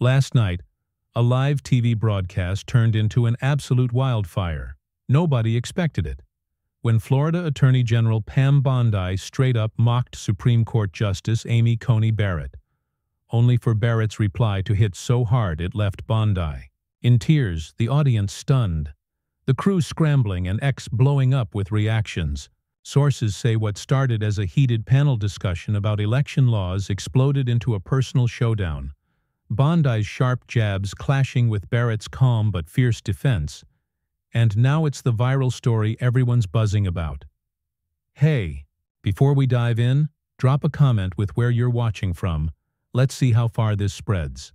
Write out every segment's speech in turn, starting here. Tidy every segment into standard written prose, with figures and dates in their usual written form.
Last night, a live TV broadcast turned into an absolute wildfire. Nobody expected it. When Florida Attorney General Pam Bondi straight up mocked Supreme Court Justice Amy Coney Barrett, only for Barrett's reply to hit so hard it left Bondi in tears, the audience stunned, the crew scrambling and X blowing up with reactions. Sources say what started as a heated panel discussion about election laws exploded into a personal showdown. Bondi's sharp jabs clashing with Barrett's calm but fierce defense. And now it's the viral story everyone's buzzing about. Hey, before we dive in, drop a comment with where you're watching from. Let's see how far this spreads.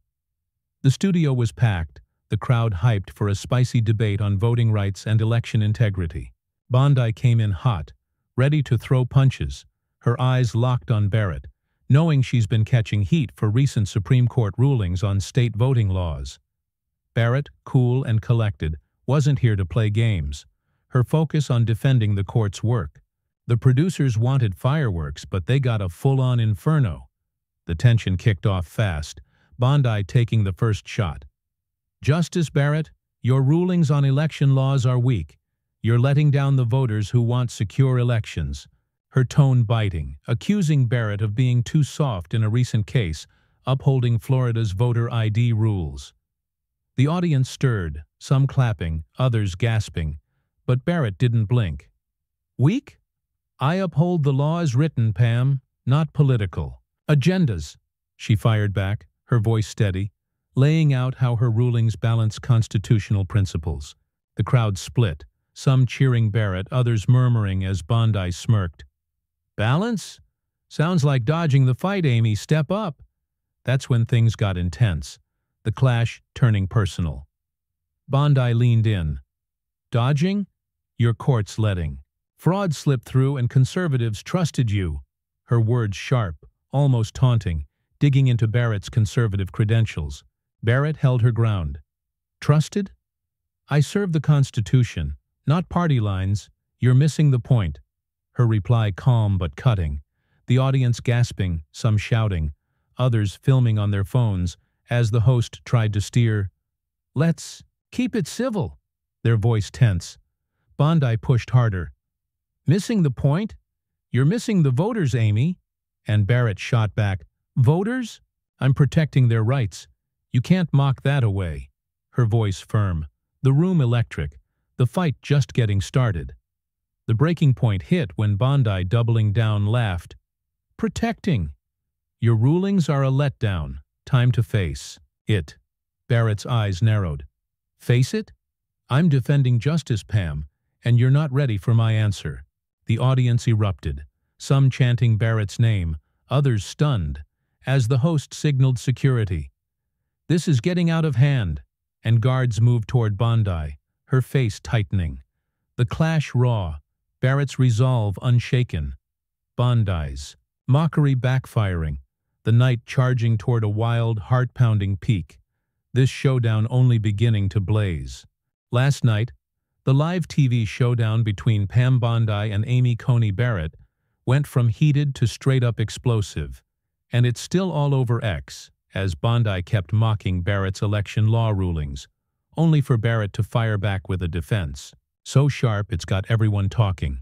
The studio was packed, the crowd hyped for a spicy debate on voting rights and election integrity. Bondi came in hot, ready to throw punches, her eyes locked on Barrett, knowing she's been catching heat for recent Supreme Court rulings on state voting laws. Barrett, cool and collected, wasn't here to play games. Her focus on defending the court's work. The producers wanted fireworks, but they got a full-on inferno. The tension kicked off fast, Bondi taking the first shot. "Justice Barrett, your rulings on election laws are weak. You're letting down the voters who want secure elections." Her tone biting, accusing Barrett of being too soft in a recent case, upholding Florida's voter ID rules. The audience stirred, some clapping, others gasping, but Barrett didn't blink. "Weak? I uphold the law as written, Pam, not political agendas," she fired back, her voice steady, laying out how her rulings balance constitutional principles. The crowd split, some cheering Barrett, others murmuring as Bondi smirked. "Balance? Sounds like dodging the fight, Amy. Step up." That's when things got intense, the clash turning personal. Bondi leaned in. "Dodging? Your court's letting. Fraud slipped through and conservatives trusted you." Her words sharp, almost taunting, digging into Barrett's conservative credentials. Barrett held her ground. "Trusted? I serve the Constitution, not party lines. You're missing the point." Her reply calm but cutting, the audience gasping, some shouting, others filming on their phones as the host tried to steer. "Let's keep it civil," their voice tense. Bondi pushed harder. "Missing the point? You're missing the voters, Amy." And Barrett shot back. "Voters? I'm protecting their rights. You can't mock that away." Her voice firm, the room electric, the fight just getting started. The breaking point hit when Bondi, doubling down, laughed. "Protecting. Your rulings are a letdown. Time to face it." Barrett's eyes narrowed. "Face it? I'm defending justice, Pam, and you're not ready for my answer." The audience erupted, some chanting Barrett's name, others stunned, as the host signaled security. "This is getting out of hand," and guards moved toward Bondi, her face tightening. The clash raw, Barrett's resolve unshaken. Bondi's mockery backfiring, the night charging toward a wild, heart-pounding peak. This showdown only beginning to blaze. Last night, the live TV showdown between Pam Bondi and Amy Coney Barrett went from heated to straight-up explosive, and it's still all over X, as Bondi kept mocking Barrett's election law rulings, only for Barrett to fire back with a defense. So sharp it's got everyone talking.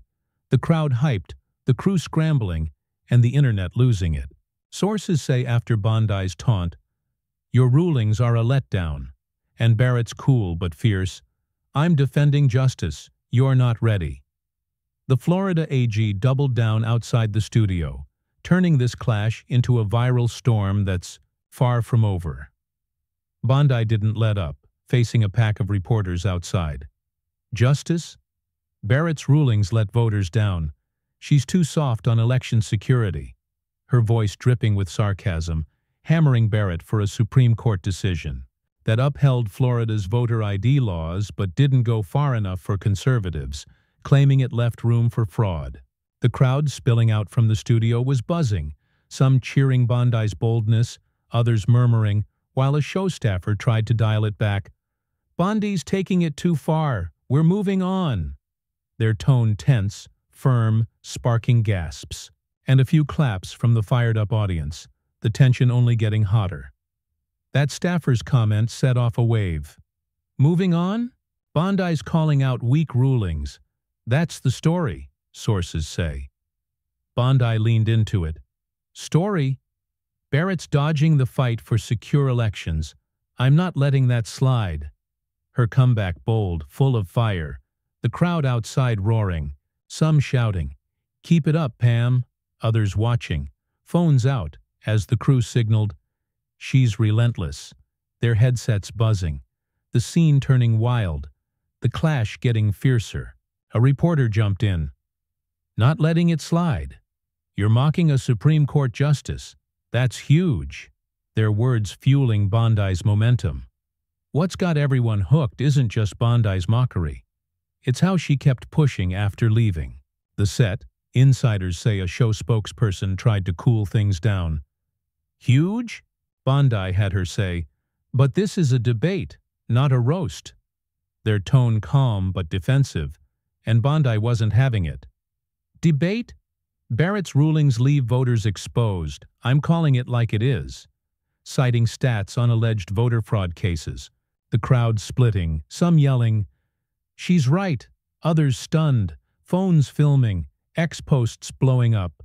The crowd hyped, the crew scrambling, and the internet losing it. Sources say after Bondi's taunt, "Your rulings are a letdown," and Barrett's cool but fierce, "I'm defending justice, you're not ready." The Florida AG doubled down outside the studio, turning this clash into a viral storm that's far from over. Bondi didn't let up, facing a pack of reporters outside. "Justice? Barrett's rulings let voters down. She's too soft on election security." Her voice dripping with sarcasm, hammering Barrett for a Supreme Court decision that upheld Florida's voter ID laws but didn't go far enough for conservatives, claiming it left room for fraud. The crowd spilling out from the studio was buzzing, some cheering Bondi's boldness, others murmuring, while a show staffer tried to dial it back. "Bondi's taking it too far. We're moving on." Their tone tense, firm, sparking gasps, and a few claps from the fired-up audience, the tension only getting hotter. That staffer's comment set off a wave. Moving on? Bondi's calling out weak rulings. That's the story, sources say. Bondi leaned into it. Story? Barrett's dodging the fight for secure elections. I'm not letting that slide. Her comeback bold, full of fire. The crowd outside roaring. Some shouting, "Keep it up, Pam." Others watching. Phones out, as the crew signaled, "She's relentless." Their headsets buzzing. The scene turning wild. The clash getting fiercer. A reporter jumped in. "Not letting it slide. You're mocking a Supreme Court justice. That's huge." Their words fueling Bondi's momentum. What's got everyone hooked isn't just Bondi's mockery. It's how she kept pushing after leaving. The set, insiders say a show spokesperson tried to cool things down. Huge? Bondi had her say, but this is a debate, not a roast. Their tone calm but defensive, and Bondi wasn't having it. Debate? Barrett's rulings leave voters exposed. I'm calling it like it is. Citing stats on alleged voter fraud cases. The crowd splitting, some yelling, "She's right," others stunned, phones filming, X-posts blowing up.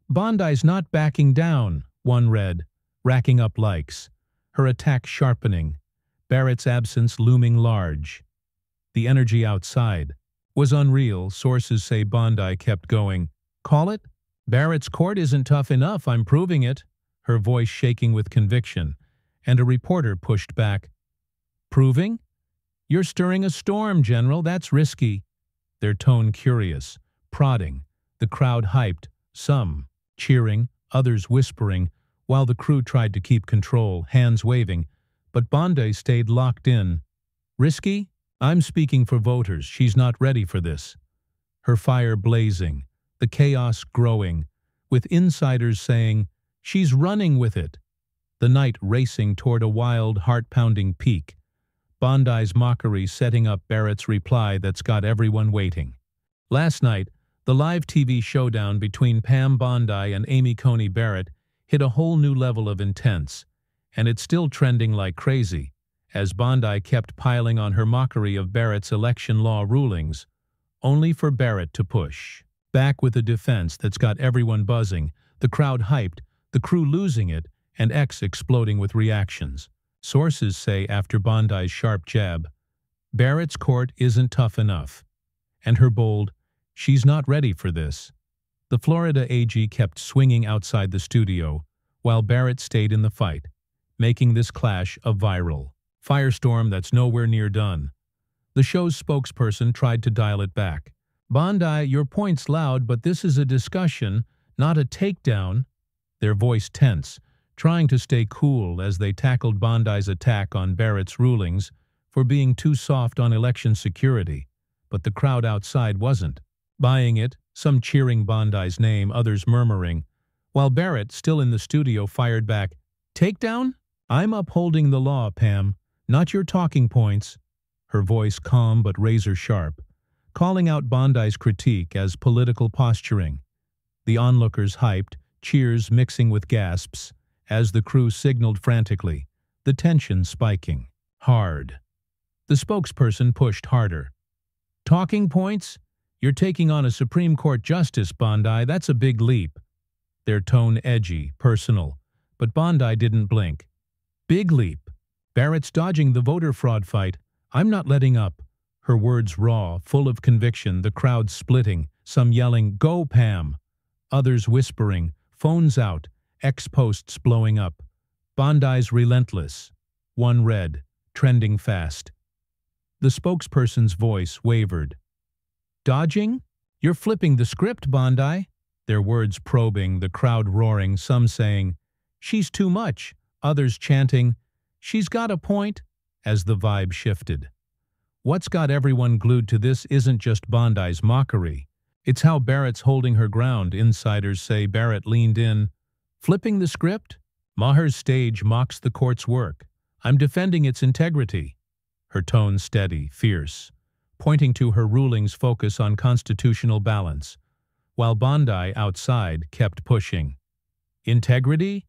"Bondi's not backing down," one read, racking up likes. Her attack sharpening, Barrett's absence looming large. The energy outside was unreal, sources say. Bondi kept going. "Call it? Barrett's court isn't tough enough, I'm proving it," her voice shaking with conviction, and a reporter pushed back. "Proving? You're stirring a storm, General, that's risky." Their tone curious, prodding, the crowd hyped, some cheering, others whispering, while the crew tried to keep control, hands waving, but Bondi stayed locked in. "Risky? I'm speaking for voters, she's not ready for this." Her fire blazing, the chaos growing, with insiders saying, "She's running with it." The night racing toward a wild, heart-pounding peak. Bondi's mockery setting up Barrett's reply that's got everyone waiting. Last night, the live TV showdown between Pam Bondi and Coney Barrett hit a whole new level of intense, and it's still trending like crazy, as Bondi kept piling on her mockery of Barrett's election law rulings, only for Barrett to push back with a defense that's got everyone buzzing, the crowd hyped, the crew losing it, and X exploding with reactions. Sources say after Bondi's sharp jab, Barrett's court isn't tough enough. And her bold, "She's not ready for this." The Florida AG kept swinging outside the studio, while Barrett stayed in the fight, making this clash a viral firestorm that's nowhere near done. The show's spokesperson tried to dial it back. "Bondi, your point's loud, but this is a discussion, not a takedown." Their voice tense, trying to stay cool as they tackled Bondi's attack on Barrett's rulings for being too soft on election security, but the crowd outside wasn't buying it, some cheering Bondi's name, others murmuring, while Barrett, still in the studio, fired back, "Takedown? I'm upholding the law, Pam, not your talking points." Her voice calm but razor-sharp, calling out Bondi's critique as political posturing. The onlookers hyped, cheers mixing with gasps, as the crew signaled frantically, the tension spiking. Hard. The spokesperson pushed harder. "Talking points? You're taking on a Supreme Court justice, Bondi, that's a big leap." Their tone edgy, personal, but Bondi didn't blink. "Big leap. Barrett's dodging the voter fraud fight. I'm not letting up." Her words raw, full of conviction, the crowd splitting, some yelling, "Go, Pam!" Others whispering, phones out, X-posts blowing up. Bondi's relentless. One read, trending fast. The spokesperson's voice wavered. "Dodging? You're flipping the script, Bondi." Their words probing, the crowd roaring, some saying, "She's too much," others chanting, "She's got a point," as the vibe shifted. What's got everyone glued to this isn't just Bondi's mockery. It's how Barrett's holding her ground, insiders say. Barrett leaned in. "Flipping the script? Maher's stage mocks the court's work. I'm defending its integrity." Her tone steady, fierce, pointing to her ruling's focus on constitutional balance, while Bondi, outside, kept pushing. "Integrity?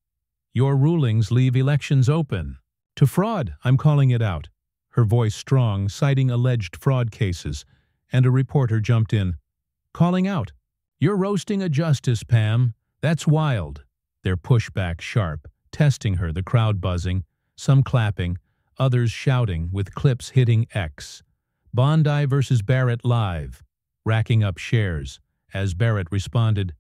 Your rulings leave elections open." To fraud, I'm calling it out. Her voice strong, citing alleged fraud cases, and a reporter jumped in. Calling out. You're roasting a justice, Pam. That's wild. Their pushback sharp, testing her, the crowd buzzing, some clapping, others shouting, with clips hitting X. Bondi versus Barrett live, racking up shares, as Barrett responded,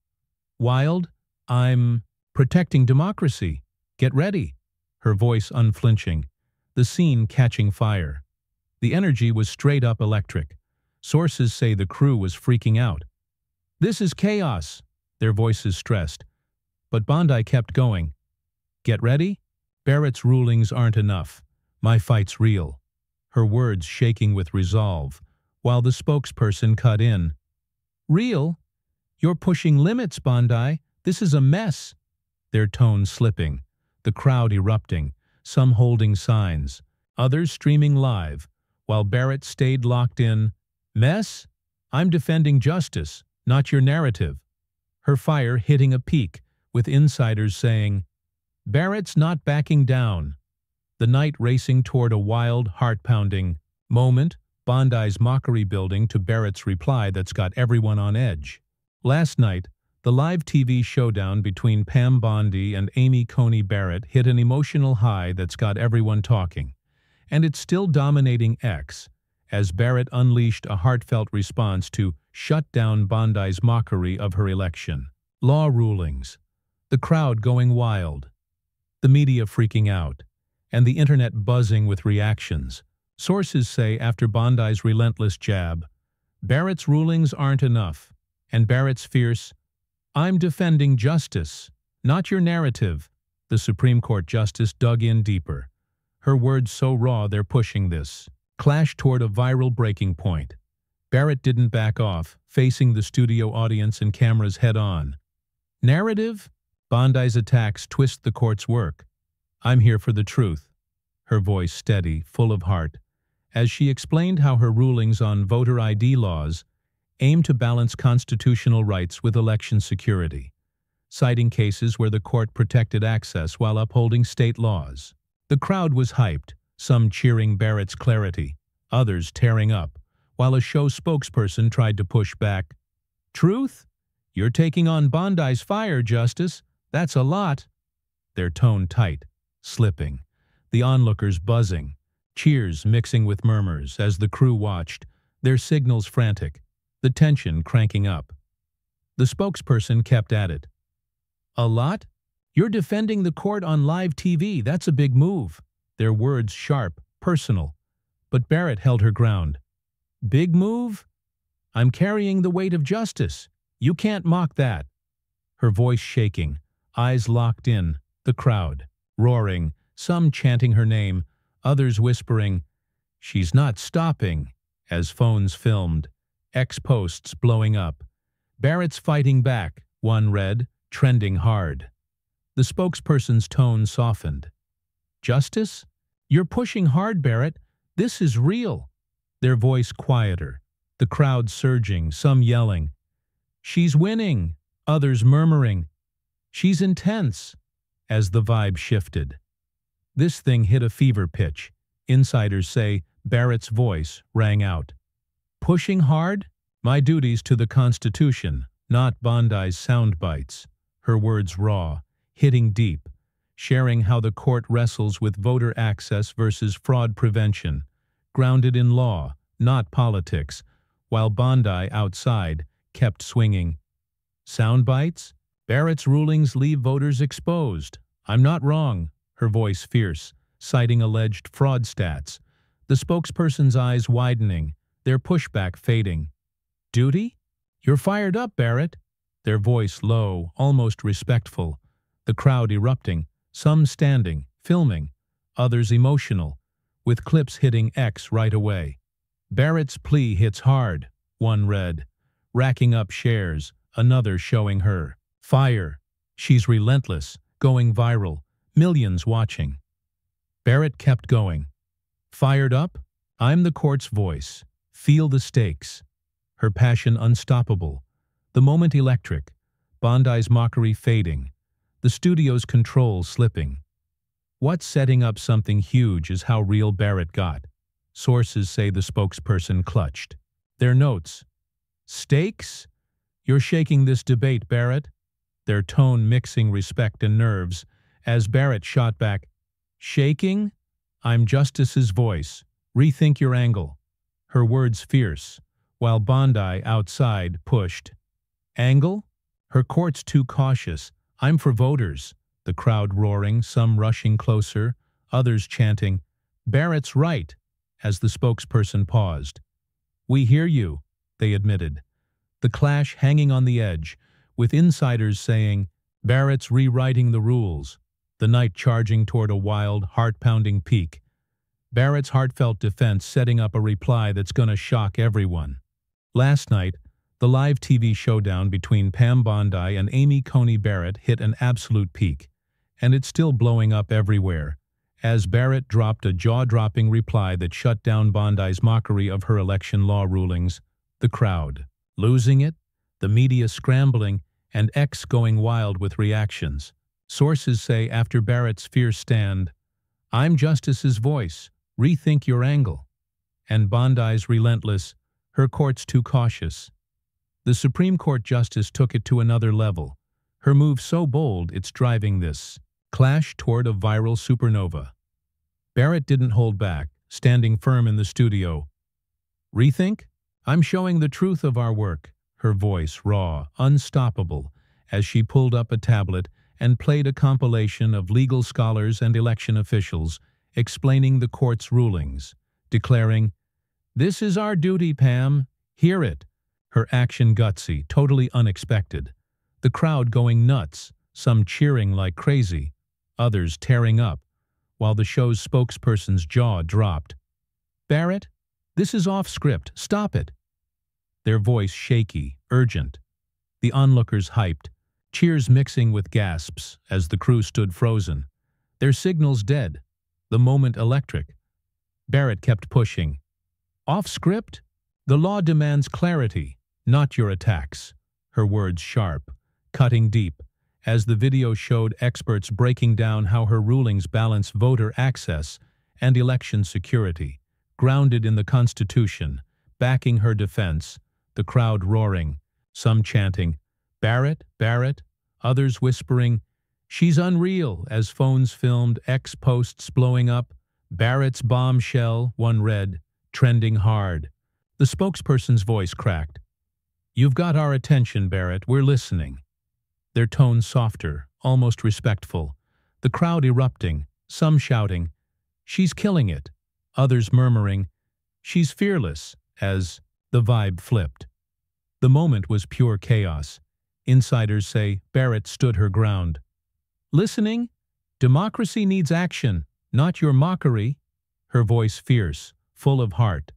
Wild? I'm protecting democracy. Get ready. Her voice unflinching, the scene catching fire. The energy was straight up electric. Sources say the crew was freaking out. This is chaos, their voices stressed. But Bondi kept going. Get ready? Barrett's rulings aren't enough. My fight's real. Her words shaking with resolve, while the spokesperson cut in. Real? You're pushing limits, Bondi. This is a mess. Their tone slipping, the crowd erupting, some holding signs, others streaming live, while Barrett stayed locked in. Mess? I'm defending justice, not your narrative. Her fire hitting a peak, with insiders saying, Barrett's not backing down. The night racing toward a wild, heart-pounding moment, Bondi's mockery building to Barrett's reply that's got everyone on edge. Last night, the live TV showdown between Pam Bondi and Coney Barrett hit an emotional high that's got everyone talking. And it's still dominating X, as Barrett unleashed a heartfelt response to shut down Bondi's mockery of her election. Law rulings, the crowd going wild, the media freaking out, and the internet buzzing with reactions. Sources say after Bondi's relentless jab, Barrett's rulings aren't enough, and Barrett's fierce, I'm defending justice, not your narrative. The Supreme Court justice dug in deeper. Her words so raw they're pushing this. Clashed toward a viral breaking point. Barrett didn't back off, facing the studio audience and cameras head-on. Narrative? Bondi's attacks twist the court's work. I'm here for the truth. Her voice steady, full of heart, as she explained how her rulings on voter ID laws aim to balance constitutional rights with election security, citing cases where the court protected access while upholding state laws. The crowd was hyped, some cheering Barrett's clarity, others tearing up, while a show spokesperson tried to push back. Truth? You're taking on Bondi's fire, Justice. That's a lot. Their tone tight, slipping, the onlookers buzzing, cheers mixing with murmurs as the crew watched, their signals frantic, the tension cranking up. The spokesperson kept at it. A lot? You're defending the court on live TV. That's a big move. Their words sharp, personal. But Barrett held her ground. Big move? I'm carrying the weight of justice. You can't mock that. Her voice shaking, eyes locked in, the crowd, roaring, some chanting her name, others whispering, She's not stopping, as phones filmed, X posts blowing up. Barrett's fighting back, one read, trending hard. The spokesperson's tone softened. Justice? You're pushing hard, Barrett. This is real. Their voice quieter, the crowd surging, some yelling. She's winning, others murmuring. She's intense, as the vibe shifted. This thing hit a fever pitch. Insiders say Barrett's voice rang out. Pushing hard? My duty's to the Constitution, not Bondi's sound bites. Her words raw, hitting deep, sharing how the court wrestles with voter access versus fraud prevention, grounded in law, not politics, while Bondi outside kept swinging. Sound bites? Barrett's rulings leave voters exposed. I'm not wrong, her voice fierce, citing alleged fraud stats. The spokesperson's eyes widening, their pushback fading. Duty? You're fired up, Barrett. Their voice low, almost respectful. The crowd erupting, some standing, filming, others emotional, with clips hitting X right away. Barrett's plea hits hard, one read, racking up shares, another showing her. Fire. She's relentless, going viral, millions watching. Barrett kept going. Fired up? I'm the court's voice. Feel the stakes. Her passion unstoppable. The moment electric. Bondi's mockery fading. The studio's control slipping. What's setting up something huge is how real Barrett got. Sources say the spokesperson clutched their notes. Stakes? You're shaking this debate, Barrett. Their tone mixing respect and nerves, as Barrett shot back, shaking? I'm Justice's voice. Rethink your angle. Her words fierce, while Bondi, outside, pushed. Angle? Her court's too cautious. I'm for voters. The crowd roaring, some rushing closer, others chanting, Barrett's right, as the spokesperson paused. We hear you, they admitted. The clash hanging on the edge, with insiders saying, Barrett's rewriting the rules, the night charging toward a wild, heart-pounding peak. Barrett's heartfelt defense setting up a reply that's gonna shock everyone. Last night, the live TV showdown between Pam Bondi and Coney Barrett hit an absolute peak, and it's still blowing up everywhere, as Barrett dropped a jaw-dropping reply that shut down Bondi's mockery of her election law rulings, the crowd losing it, the media scrambling, and X going wild with reactions. Sources say after Barrett's fierce stand, I'm Justice's voice, rethink your angle, and Bondi's relentless, her court's too cautious. The Supreme Court Justice took it to another level, her move so bold it's driving this clash toward a viral supernova. Barrett didn't hold back, standing firm in the studio. Rethink? I'm showing the truth of our work, her voice raw, unstoppable, as she pulled up a tablet and played a compilation of legal scholars and election officials explaining the court's rulings, declaring, This is our duty, Pam. Hear it. Her action gutsy, totally unexpected. The crowd going nuts, some cheering like crazy, others tearing up, while the show's spokesperson's jaw dropped. Barrett, this is off script. Stop it. Their voice shaky, urgent. The onlookers hyped, cheers mixing with gasps as the crew stood frozen. Their signals dead, the moment electric. Barrett kept pushing. Off script? The law demands clarity, not your attacks. Her words sharp, cutting deep, as the video showed experts breaking down how her rulings balance voter access and election security, grounded in the Constitution, backing her defense, the crowd roaring, some chanting, Barrett, Barrett, others whispering, she's unreal, as phones filmed X posts blowing up, Barrett's bombshell, one read, trending hard. The spokesperson's voice cracked. You've got our attention, Barrett, we're listening. Their tone softer, almost respectful, the crowd erupting, some shouting, she's killing it, others murmuring, she's fearless, as the vibe flipped. The moment was pure chaos. Insiders say Barrett stood her ground. Listening? Democracy needs action, not your mockery. Her voice fierce, full of heart,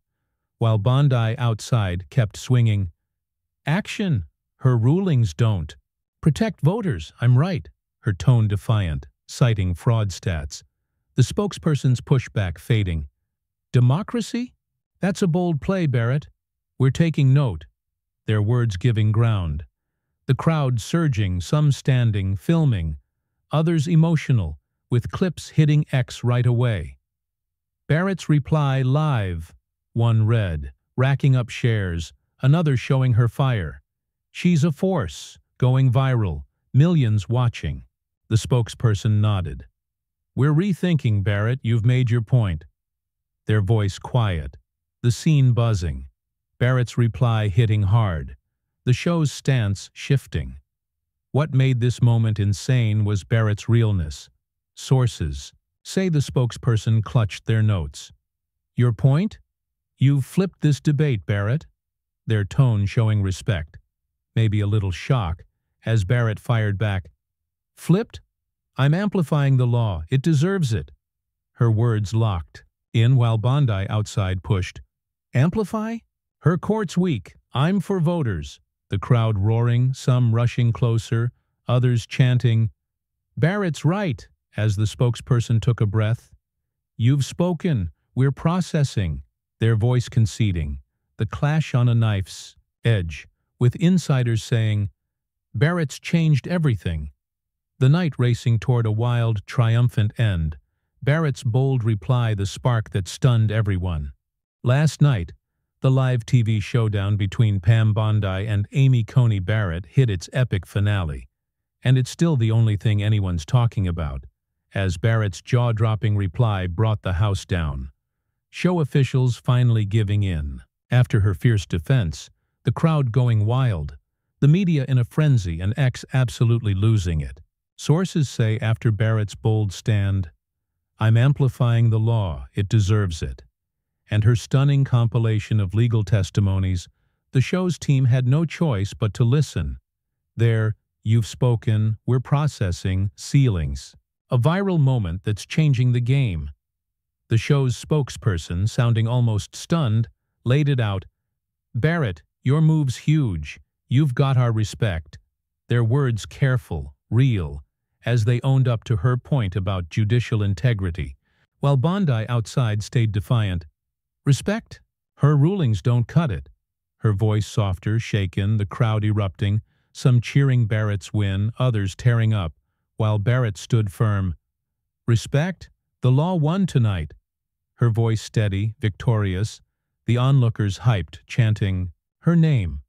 while Bondi outside kept swinging. Action! Her rulings don't. Protect voters, I'm right. Her tone defiant, citing fraud stats. The spokesperson's pushback fading. Democracy? That's a bold play, Barrett. We're taking note. Their words giving ground. The crowd surging, some standing, filming, others emotional, with clips hitting X right away. Barrett's reply live. One read, racking up shares, another showing her fire. She's a force, going viral, millions watching. The spokesperson nodded. We're rethinking, Barrett, you've made your point. Their voice quiet, the scene buzzing. Barrett's reply hitting hard, the show's stance shifting. What made this moment insane was Barrett's realness. Sources say the spokesperson clutched their notes. Your point? You've flipped this debate, Barrett. Their tone showing respect, maybe a little shock, as Barrett fired back. Flipped? I'm amplifying the law. It deserves it. Her words locked in while Bondi outside pushed. Amplify? Her court's weak. I'm for voters. The crowd roaring, some rushing closer, others chanting, Barrett's right, as the spokesperson took a breath. You've spoken. We're processing. Their voice conceding. The clash on a knife's edge, with insiders saying, Barrett's changed everything. The night racing toward a wild, triumphant end, Barrett's bold reply the spark that stunned everyone. Last night, the live TV showdown between Pam Bondi and Coney Barrett hit its epic finale, and it's still the only thing anyone's talking about, as Barrett's jaw-dropping reply brought the house down. Show officials finally giving in. After her fierce defense, the crowd going wild, the media in a frenzy and X absolutely losing it. Sources say after Barrett's bold stand, "I'm amplifying the law, it deserves it," and her stunning compilation of legal testimonies, the show's team had no choice but to listen. Their "you've spoken, we're processing" ceilings. A viral moment that's changing the game. The show's spokesperson, sounding almost stunned, laid it out. "Barrett, your move's huge. You've got our respect." Their words careful, real, as they owned up to her point about judicial integrity, while Bondi outside stayed defiant. "Respect? Her rulings don't cut it." Her voice softer, shaken, the crowd erupting, some cheering Barrett's win, others tearing up, while Barrett stood firm. "Respect? The law won tonight." Her voice steady, victorious, the onlookers hyped, chanting her name.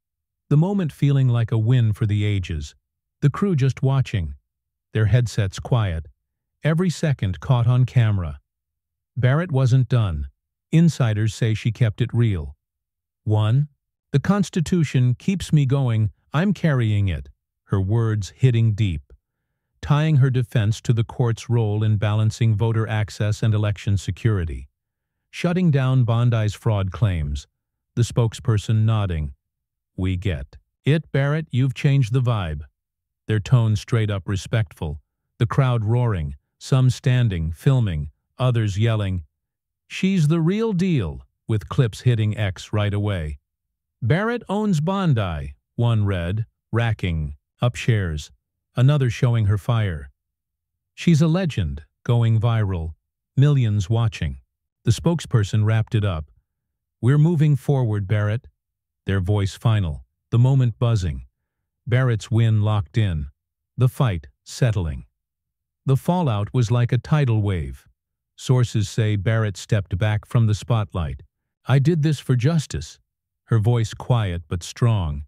The moment feeling like a win for the ages. The crew just watching, their headsets quiet, every second caught on camera. Barrett wasn't done. Insiders say she kept it real. 1. "The Constitution keeps me going, I'm carrying it," her words hitting deep, tying her defense to the court's role in balancing voter access and election security. Shutting down Bondi's fraud claims, the spokesperson nodding. "We get it, Barrett, you've changed the vibe." Their tone straight up respectful, the crowd roaring, some standing, filming, others yelling, "She's the real deal," with clips hitting X right away. "Barrett owns Bondi," one read, racking up shares, another showing her fire. "She's a legend," going viral, millions watching. The spokesperson wrapped it up. "We're moving forward, Barrett." Their voice final, the moment buzzing. Barrett's win locked in, the fight settling. The fallout was like a tidal wave. Sources say Barrett stepped back from the spotlight. "I did this for justice." Her voice quiet but strong,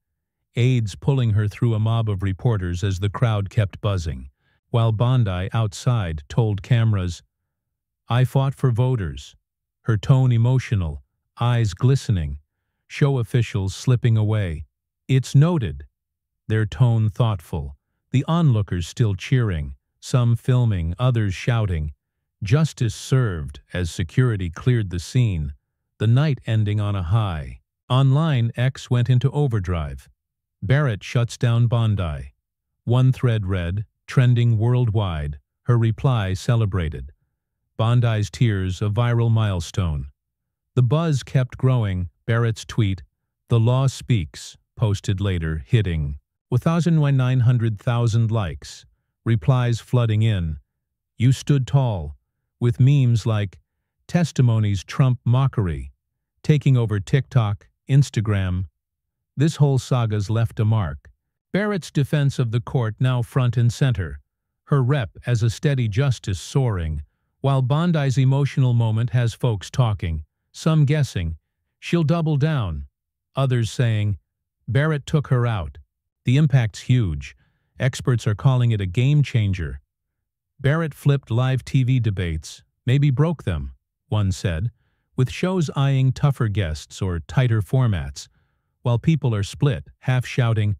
aides pulling her through a mob of reporters as the crowd kept buzzing, while Bondi outside told cameras, "I fought for voters." Her tone emotional, eyes glistening, show officials slipping away. "It's noted." Their tone thoughtful, the onlookers still cheering, some filming, others shouting. Justice served as security cleared the scene, the night ending on a high. Online, X went into overdrive. Barrett shuts down Bondi. One thread read, trending worldwide, her reply celebrated. Bondi's tears a viral milestone. The buzz kept growing. Barrett's tweet, "The law speaks," posted later, hitting 1,900,000 likes. Replies flooding in. "You stood tall," with memes like "Testimonies trump mockery," taking over TikTok, Instagram. This whole saga's left a mark. Barrett's defense of the court now front and center, her rep as a steady justice soaring, while Bondi's emotional moment has folks talking, some guessing, she'll double down, others saying, Barrett took her out. The impact's huge. Experts are calling it a game changer. Barrett flipped live TV debates, maybe broke them, one said, with shows eyeing tougher guests or tighter formats, while people are split, half shouting,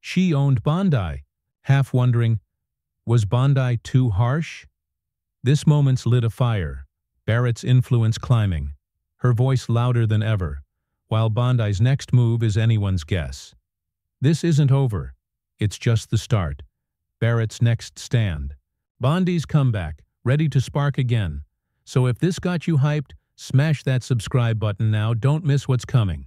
"She owned Bondi," half wondering, was Bondi too harsh? This moment's lit a fire, Barrett's influence climbing, her voice louder than ever, while Bondi's next move is anyone's guess. This isn't over. It's just the start. Barrett's next stand. Bondi's comeback, ready to spark again. So if this got you hyped, smash that subscribe button now. Don't miss what's coming.